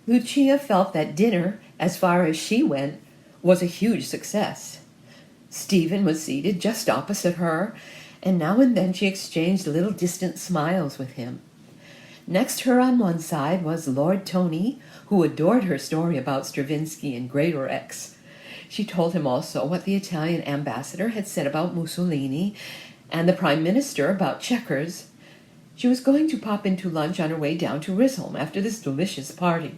Lucia felt that dinner, as far as she went, was a huge success. Stephen was seated just opposite her, and now and then she exchanged little distant smiles with him. Next her on one side was Lord Tony, who adored her story about Stravinsky and Greatorex. She told him also what the Italian ambassador had said about Mussolini, and the Prime Minister about checkers. She was going to pop into lunch on her way down to Risholme after this delicious party.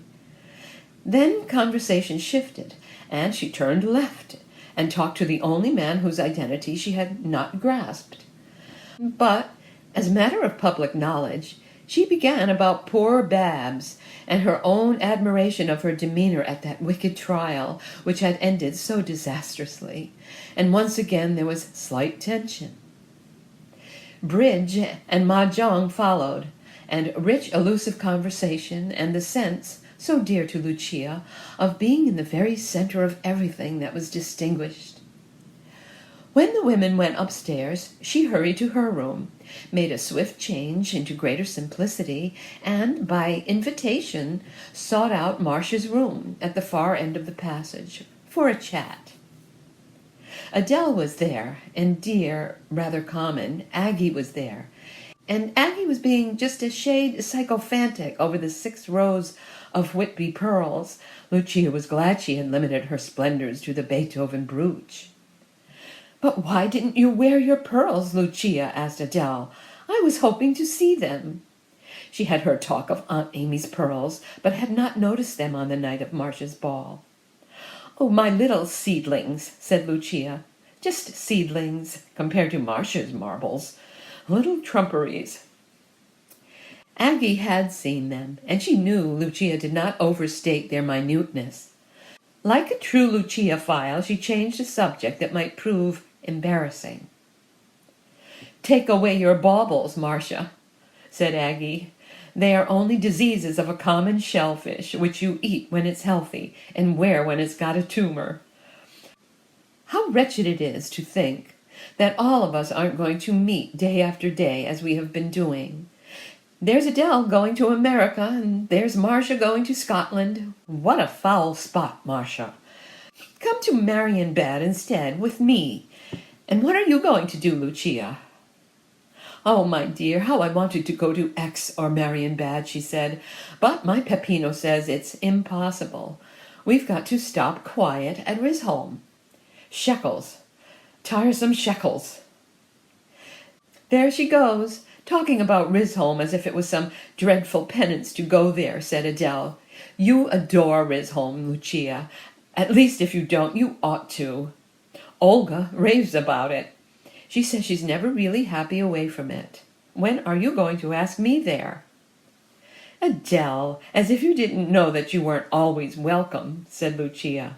Then conversation shifted, and she turned left and talked to the only man whose identity she had not grasped. But, as a matter of public knowledge, she began about poor Babs and her own admiration of her demeanor at that wicked trial which had ended so disastrously, and once again there was slight tension. Bridge and mahjong followed, and rich elusive conversation, and the sense, so dear to Lucia, of being in the very center of everything that was distinguished. When the women went upstairs, she hurried to her room, made a swift change into greater simplicity, and, by invitation, sought out Marcia's room at the far end of the passage for a chat. Adele was there, and dear, rather common, Aggie was there, and Aggie was being just a shade sycophantic over the 6 rows of Whitby pearls. Lucia was glad she had limited her splendors to the Beethoven brooch. "But why didn't you wear your pearls, Lucia?" asked Adele. "I was hoping to see them." She had heard talk of Aunt Amy's pearls, but had not noticed them on the night of Marcia's ball. "Oh, my little seedlings," said Lucia. "Just seedlings, compared to Marcia's marbles. Little trumperies." Aggie had seen them, and she knew Lucia did not overstate their minuteness. Like a true Lucia-phile, she changed a subject that might prove embarrassing. "Take away your baubles, Marcia," said Aggie. "They are only diseases of a common shellfish, which you eat when it's healthy and wear when it's got a tumor. How wretched it is to think that all of us aren't going to meet day after day as we have been doing. There's Adele going to America, and there's Marcia going to Scotland. What a foul spot, Marcia! Come to Marienbad instead, with me. And what are you going to do, Lucia?" "Oh, my dear, how I wanted to go to Aix or Marienbad," she said, "but my Peppino says it's impossible. We've got to stop quiet at Risholme. Shekels. Tiresome shekels." "There she goes, talking about Risholme as if it was some dreadful penance to go there," said Adele. "You adore Risholme, Lucia. At least if you don't, you ought to. Olga raves about it. She says she's never really happy away from it. When are you going to ask me there?" "Adele, as if you didn't know that you weren't always welcome," said Lucia.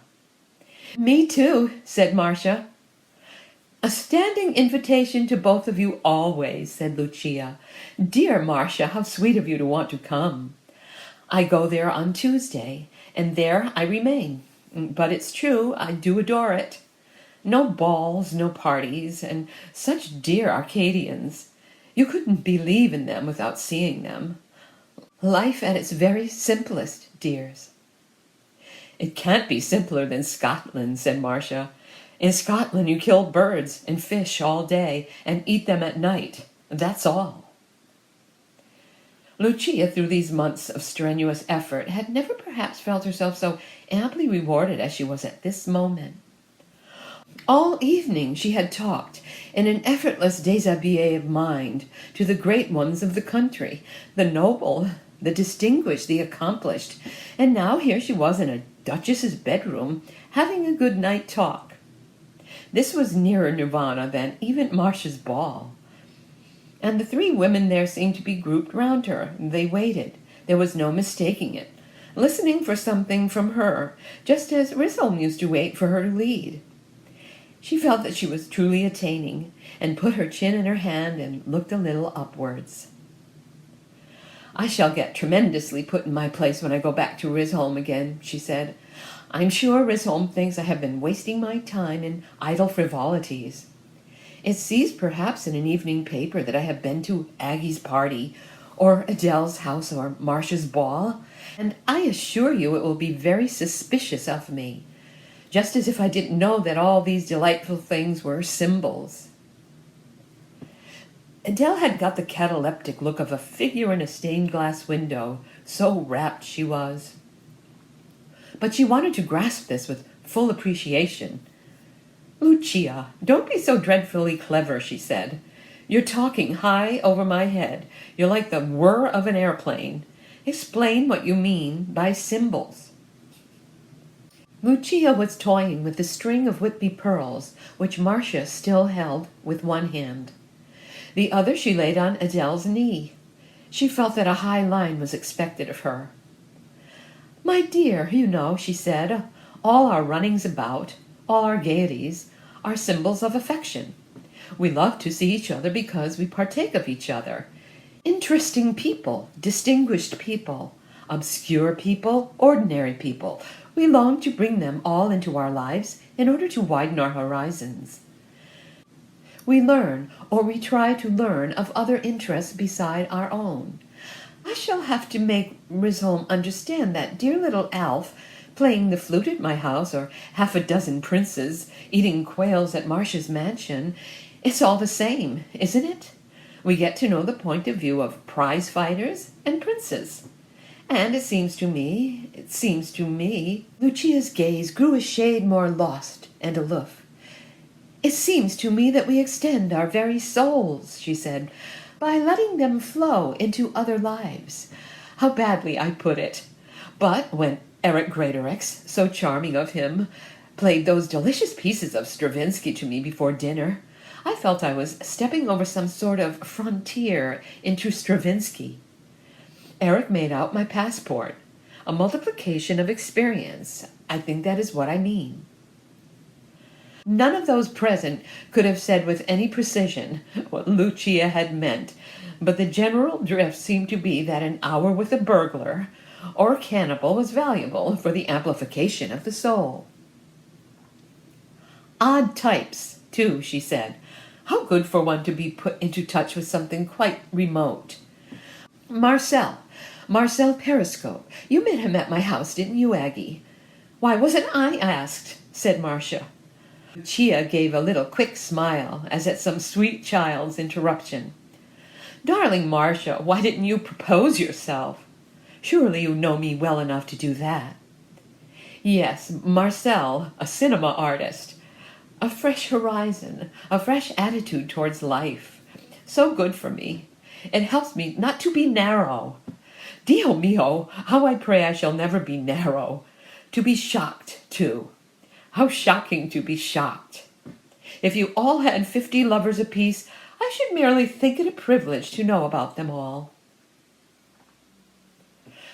"Me too," said Marcia. "A standing invitation to both of you always," said Lucia. "Dear Marcia, how sweet of you to want to come. I go there on Tuesday, and there I remain. But it's true, I do adore it. No balls, no parties, and such dear Arcadians. You couldn't believe in them without seeing them. Life at its very simplest, dears." "It can't be simpler than Scotland," said Marcia. "In Scotland you kill birds and fish all day and eat them at night. That's all." Lucia, through these months of strenuous effort, had never perhaps felt herself so amply rewarded as she was at this moment. All evening she had talked, in an effortless déshabillé of mind, to the great ones of the country, the noble, the distinguished, the accomplished, and now here she was in a duchess's bedroom, having a good night talk. This was nearer nirvana than even Marcia's ball. And the 3 women there seemed to be grouped round her. They waited. There was no mistaking it, listening for something from her, just as Risholme used to wait for her to lead. She felt that she was truly attaining, and put her chin in her hand and looked a little upwards. "I shall get tremendously put in my place when I go back to Risholme again," she said. "I'm sure Risholme thinks I have been wasting my time in idle frivolities. It sees perhaps in an evening paper that I have been to Aggie's party, or Adele's house, or Marcia's ball, and I assure you it will be very suspicious of me, just as if I didn't know that all these delightful things were symbols. Adele had got the cataleptic look of a figure in a stained glass window, so rapt she was. But she wanted to grasp this with full appreciation. "Lucia, don't be so dreadfully clever," she said. "You're talking high over my head. You're like the whir of an airplane. Explain what you mean by symbols." Lucia was toying with the string of Whitby pearls, which Marcia still held with one hand. The other she laid on Adele's knee. She felt that a high line was expected of her. "My dear, you know," she said, "all our runnings about, all our gaieties, are symbols of affection. We love to see each other because we partake of each other. Interesting people, distinguished people, obscure people, ordinary people. We long to bring them all into our lives in order to widen our horizons. We learn, or we try to learn, of other interests beside our own. I shall have to make Risholm understand that dear little Alf, playing the flute at my house, or half a dozen princes eating quails at Marcia's mansion, it's all the same, isn't it? We get to know the point of view of prize fighters and princes. And it seems to me, Lucia's gaze grew a shade more lost and aloof. It seems to me that we extend our very souls," she said, "by letting them flow into other lives. How badly I put it! But when Eric Greatorex, so charming of him, played those delicious pieces of Stravinsky to me before dinner, I felt I was stepping over some sort of frontier into Stravinsky. Eric made out my passport, a multiplication of experience. I think that is what I mean." None of those present could have said with any precision what Lucia had meant, but the general drift seemed to be that an hour with a burglar or a cannibal was valuable for the amplification of the soul. "Odd types, too," she said. "How good for one to be put into touch with something quite remote. Marcel Periscope. You met him at my house, didn't you, Aggie?" "Why wasn't I asked?" said Marcia. Lucia gave a little quick smile, as at some sweet child's interruption. "Darling Marcia, why didn't you propose yourself? Surely you know me well enough to do that." "Yes, Marcel, a cinema artist. A fresh horizon, a fresh attitude towards life. So good for me. It helps me not to be narrow. Dio mio, how I pray I shall never be narrow. To be shocked, too. How shocking to be shocked. If you all had 50 lovers apiece, I should merely think it a privilege to know about them all."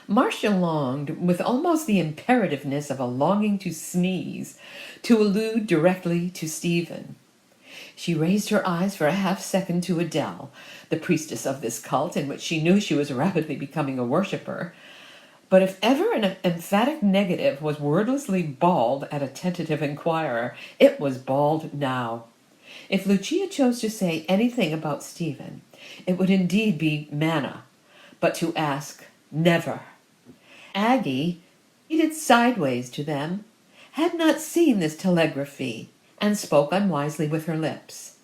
Marcia longed, with almost the imperativeness of a longing to sneeze, to allude directly to Stephen. She raised her eyes for a half-second to Adele, the priestess of this cult in which she knew she was rapidly becoming a worshipper. But if ever an emphatic negative was wordlessly bawled at a tentative inquirer, it was bawled now. If Lucia chose to say anything about Stephen, it would indeed be manna, but to ask, never. Aggie, seated sideways to them, had not seen this telegraphy, and spoke unwisely with her lips.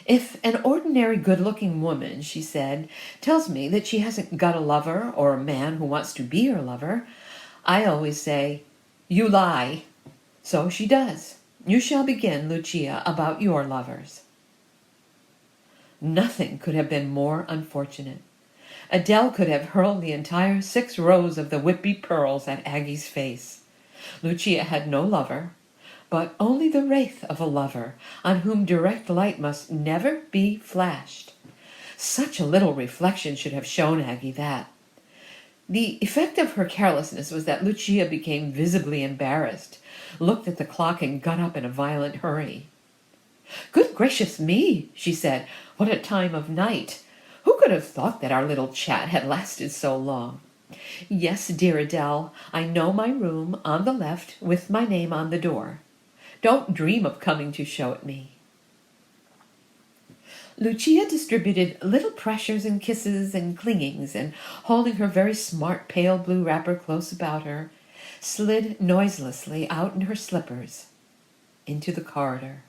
"If an ordinary good-looking woman," she said, "tells me that she hasn't got a lover or a man who wants to be her lover, I always say, 'You lie.' So she does. You shall begin, Lucia, about your lovers." Nothing could have been more unfortunate. Adele could have hurled the entire 6 rows of the Whitby pearls at Aggie's face. Lucia had no lover, but only the wraith of a lover, on whom direct light must never be flashed. Such a little reflection should have shown Aggie that. The effect of her carelessness was that Lucia became visibly embarrassed, looked at the clock, and got up in a violent hurry. "Good gracious me," she said, "what a time of night! Who could have thought that our little chat had lasted so long? Yes, dear Adele, I know my room on the left with my name on the door. Don't dream of coming to show it me." Lucia distributed little pressures and kisses and clingings, and holding her very smart pale blue wrapper close about her, slid noiselessly out in her slippers into the corridor.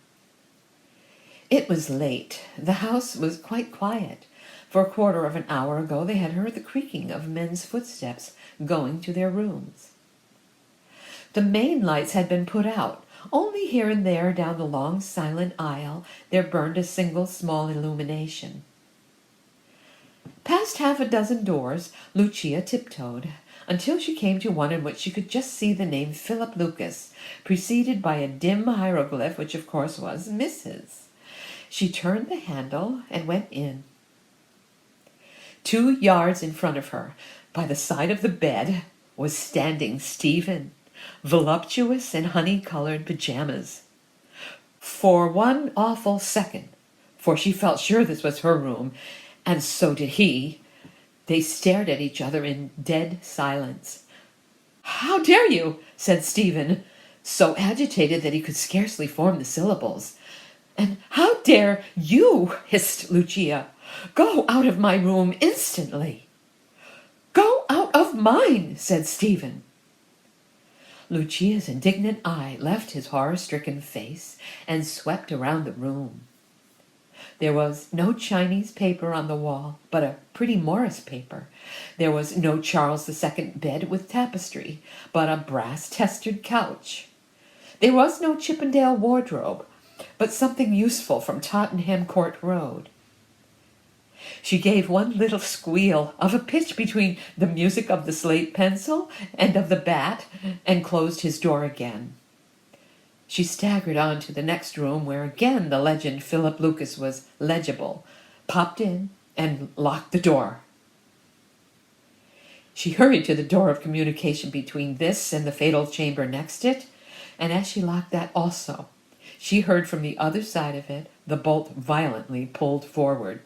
It was late. The house was quite quiet. For a quarter of an hour ago they had heard the creaking of men's footsteps going to their rooms. The main lights had been put out. Only here and there down the long silent aisle there burned a single small illumination. Past half a dozen doors Lucia tiptoed, until she came to one in which she could just see the name Philip Lucas, preceded by a dim hieroglyph which of course was Mrs. She turned the handle and went in. 2 yards in front of her, by the side of the bed, was standing Stephen, voluptuous in honey-colored pajamas. For one awful second, for she felt sure this was her room, and so did he, they stared at each other in dead silence. "How dare you?" said Stephen, so agitated that he could scarcely form the syllables. "And how dare you?" hissed Lucia. "Go out of my room instantly." "Go out of mine," said Stephen. Lucia's indignant eye left his horror-stricken face and swept around the room. There was no Chinese paper on the wall, but a pretty Morris paper. There was no Charles II bed with tapestry, but a brass-testered couch. There was no Chippendale wardrobe, but something useful from Tottenham Court Road. She gave one little squeal of a pitch between the music of the slate pencil and of the bat, and closed his door again. She staggered on to the next room, where again the legend Philip Lucas was legible, popped in, and locked the door. She hurried to the door of communication between this and the fatal chamber next it, and as she locked that also, she heard from the other side of it the bolt violently pulled forward.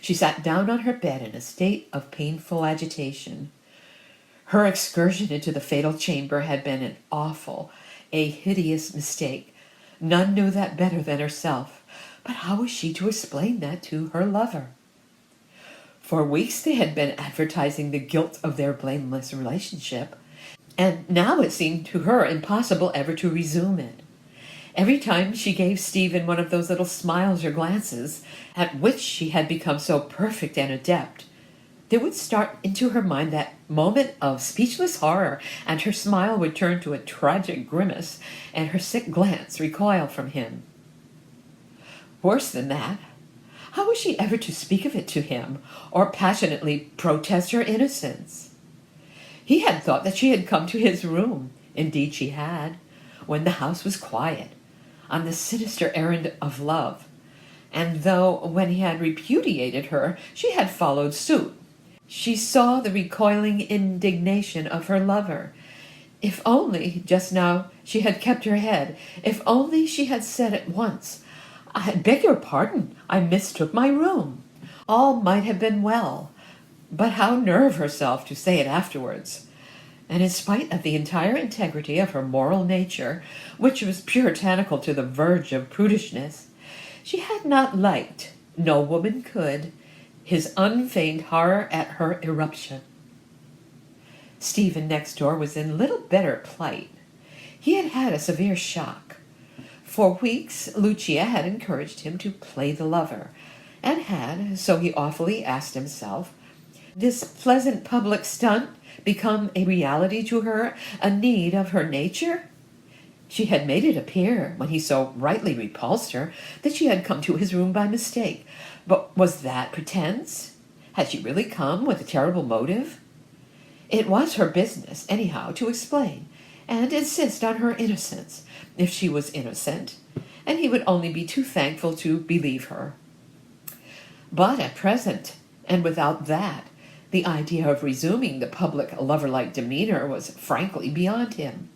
She sat down on her bed in a state of painful agitation. Her excursion into the fatal chamber had been an awful, a hideous mistake. None knew that better than herself, but how was she to explain that to her lover? For weeks they had been advertising the guilt of their blameless relationship, and now it seemed to her impossible ever to resume it. Every time she gave Stephen one of those little smiles or glances, at which she had become so perfect and adept, there would start into her mind that moment of speechless horror, and her smile would turn to a tragic grimace, and her sick glance recoil from him. Worse than that, how was she ever to speak of it to him, or passionately protest her innocence? He had thought that she had come to his room, indeed she had, when the house was quiet, on the sinister errand of love, and though when he had repudiated her, she had followed suit, she saw the recoiling indignation of her lover. If only, just now, she had kept her head, if only she had said at once, "I beg your pardon, I mistook my room," all might have been well. But how nerve herself to say it afterwards? And in spite of the entire integrity of her moral nature, which was puritanical to the verge of prudishness, she had not liked, no woman could, his unfeigned horror at her eruption. Stephen next door was in little better plight. He had had a severe shock. For weeks Lucia had encouraged him to play the lover, and had, so he awfully asked himself, this pleasant public stunt become a reality to her, a need of her nature? She had made it appear, when he so rightly repulsed her, that she had come to his room by mistake. But was that pretense? Had she really come with a terrible motive? It was her business, anyhow, to explain, and insist on her innocence, if she was innocent, and he would only be too thankful to believe her. But at present, and without that, the idea of resuming the public lover-like demeanor was frankly beyond him.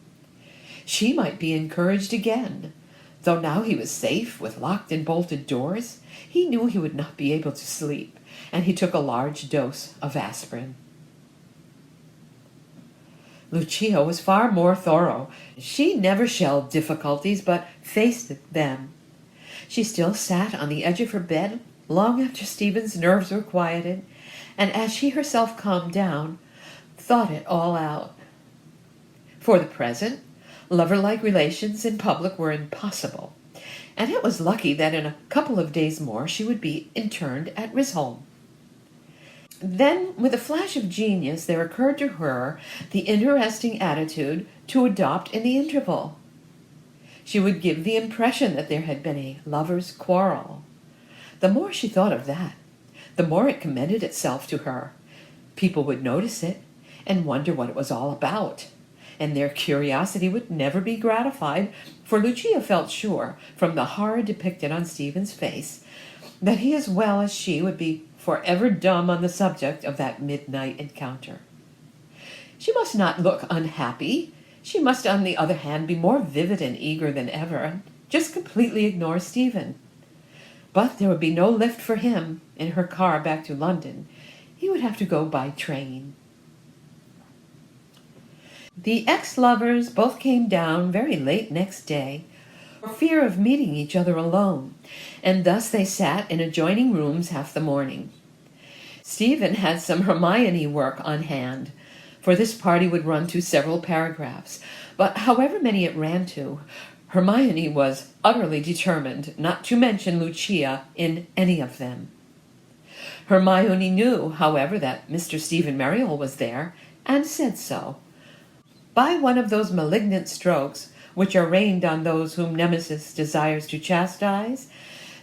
She might be encouraged again, though now he was safe with locked and bolted doors. He knew he would not be able to sleep, and he took a large dose of aspirin. Lucia was far more thorough. She never shelved difficulties, but faced them. She still sat on the edge of her bed long after Stephen's nerves were quieted, and as she herself calmed down, thought it all out. For the present, lover-like relations in public were impossible, and it was lucky that in a couple of days more she would be interned at Risholme. Then, with a flash of genius, there occurred to her the interesting attitude to adopt in the interval. She would give the impression that there had been a lover's quarrel. The more she thought of that, the more it commended itself to her. People would notice it and wonder what it was all about, and their curiosity would never be gratified, for Lucia felt sure, from the horror depicted on Stephen's face, that he as well as she would be forever dumb on the subject of that midnight encounter. She must not look unhappy. She must, on the other hand, be more vivid and eager than ever, and just completely ignore Stephen. But there would be no lift for him in her car back to London. He would have to go by train. The ex-lovers both came down very late next day, for fear of meeting each other alone, and thus they sat in adjoining rooms half the morning. Stephen had some Hermione work on hand, for this party would run to several paragraphs, but however many it ran to, Hermione was utterly determined not to mention Lucia in any of them. Hermione knew, however, that Mr. Stephen Merrill was there, and said so. By one of those malignant strokes which are rained on those whom Nemesis desires to chastise,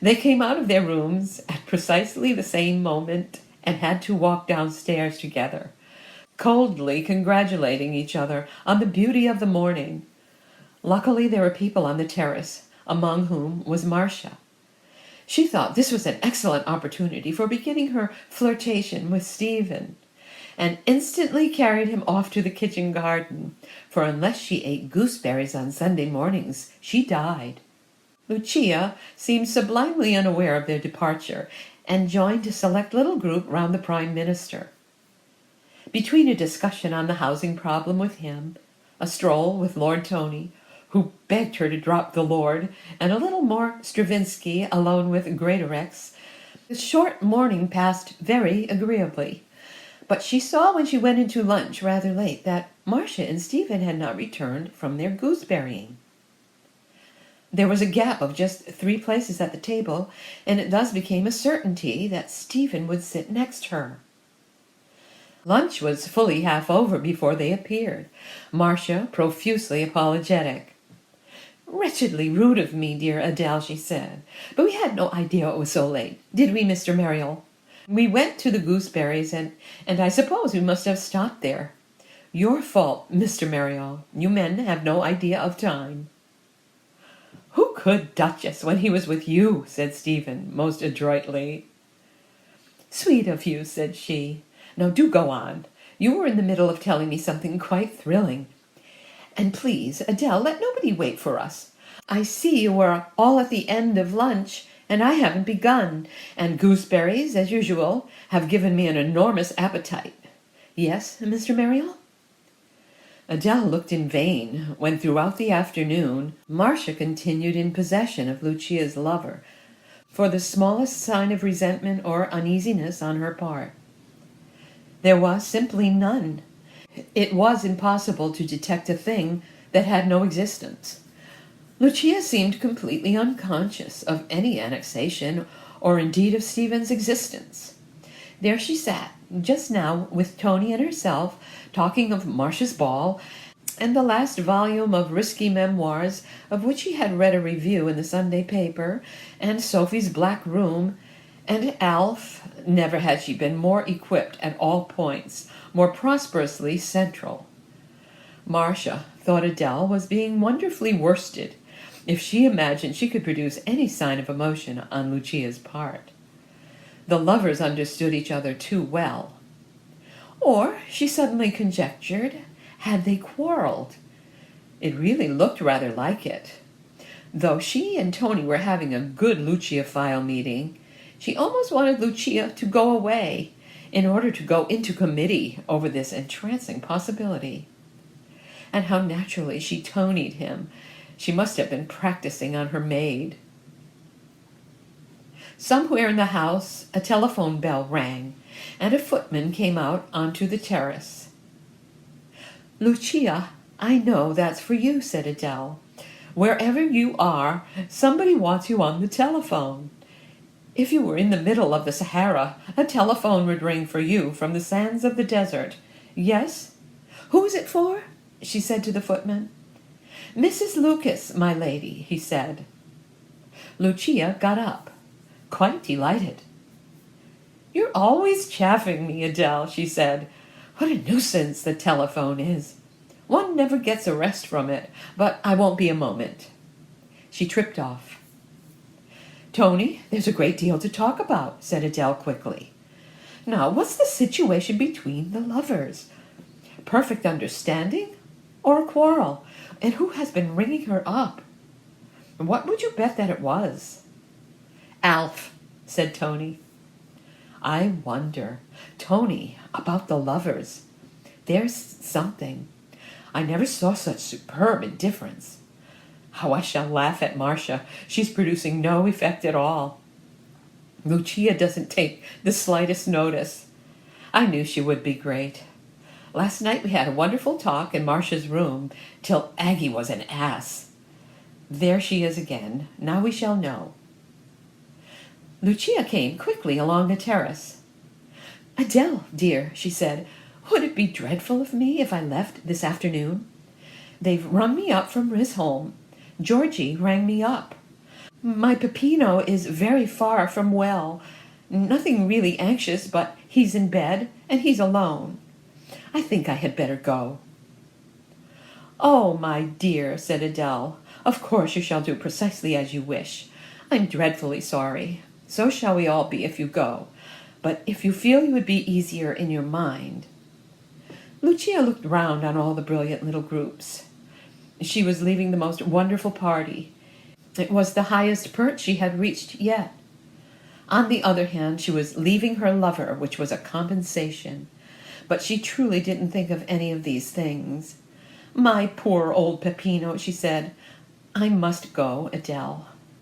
they came out of their rooms at precisely the same moment and had to walk downstairs together, coldly congratulating each other on the beauty of the morning. Luckily there were people on the terrace, among whom was Marcia. She thought this was an excellent opportunity for beginning her flirtation with Stephen, and instantly carried him off to the kitchen garden, for unless she ate gooseberries on Sunday mornings, she died. Lucia seemed sublimely unaware of their departure, and joined a select little group round the Prime Minister. Between a discussion on the housing problem with him, a stroll with Lord Tony, who begged her to drop the Lord, and a little more Stravinsky alone with Greatorex, the short morning passed very agreeably. But she saw when she went into lunch rather late that Marcia and Stephen had not returned from their gooseberrying. There was a gap of just 3 places at the table, and it thus became a certainty that Stephen would sit next her. Lunch was fully half over before they appeared, Marcia profusely apologetic. "Wretchedly rude of me, dear Adele," she said, "but we had no idea it was so late. Did we, Mr. Merrill? We went to the gooseberries, and I suppose we must have stopped there. Your fault, Mr. Merrill. You men have no idea of time." "Who could, Duchess, when he was with you?" said Stephen, most adroitly. "Sweet of you," said she. "Now do go on. You were in the middle of telling me something quite thrilling. And please, Adele, let nobody wait for us. I see you are all at the end of lunch, and I haven't begun, and gooseberries, as usual, have given me an enormous appetite. Yes, Mr. Merrill?" Adele looked in vain when, throughout the afternoon, Marcia continued in possession of Lucia's lover, for the smallest sign of resentment or uneasiness on her part. There was simply none. It was impossible to detect a thing that had no existence. Lucia seemed completely unconscious of any annexation, or indeed of Stephen's existence. There she sat, just now, with Tony and herself, talking of Marcia's ball, and the last volume of risky memoirs, of which she had read a review in the Sunday paper, and Sophie's Black Room, and Alf. Never had she been more equipped at all points, more prosperously central. Marcia, thought Adele, was being wonderfully worsted, if she imagined she could produce any sign of emotion on Lucia's part. The lovers understood each other too well. Or, she suddenly conjectured, had they quarreled? It really looked rather like it. Though she and Tony were having a good Lucia-phile meeting, she almost wanted Lucia to go away in order to go into committee over this entrancing possibility. And how naturally she Tonied him. She must have been practicing on her maid. Somewhere in the house, a telephone bell rang, and a footman came out onto the terrace. "Lucia, I know that's for you," said Adele. "Wherever you are, somebody wants you on the telephone. If you were in the middle of the Sahara, a telephone would ring for you from the sands of the desert. Yes? Who is it for?" she said to the footman. "Mrs. Lucas, my lady," he said. Lucia got up, quite delighted. "You're always chaffing me, Adele," she said. "What a nuisance the telephone is. One never gets a rest from it, but I won't be a moment." She tripped off. "Tony, there's a great deal to talk about," said Adele quickly. "Now, what's the situation between the lovers? Perfect understanding or a quarrel? And who has been ringing her up? What would you bet that it was?" "Alf," said Tony. "I wonder, Tony, about the lovers. There's something. I never saw such superb indifference. How I shall laugh at Marcia. She's producing no effect at all. Lucia doesn't take the slightest notice. I knew she would be great. Last night we had a wonderful talk in Marcia's room till Aggie was an ass. There she is again. Now we shall know." Lucia came quickly along the terrace. "Adele, dear," she said, "would it be dreadful of me if I left this afternoon? They've rung me up from Risholme. Georgie rang me up. My Peppino is very far from well. Nothing really anxious, but he's in bed and he's alone. I think I had better go." "Oh, my dear," said Adele, "of course you shall do precisely as you wish. I'm dreadfully sorry. So shall we all be if you go. But if you feel you would be easier in your mind—" Lucia looked round on all the brilliant little groups. She was leaving the most wonderful party. It was the highest perch she had reached yet. On the other hand, she was leaving her lover, which was a compensation. But she truly didn't think of any of these things. "My poor old Peppino," she said. "I must go, Adele."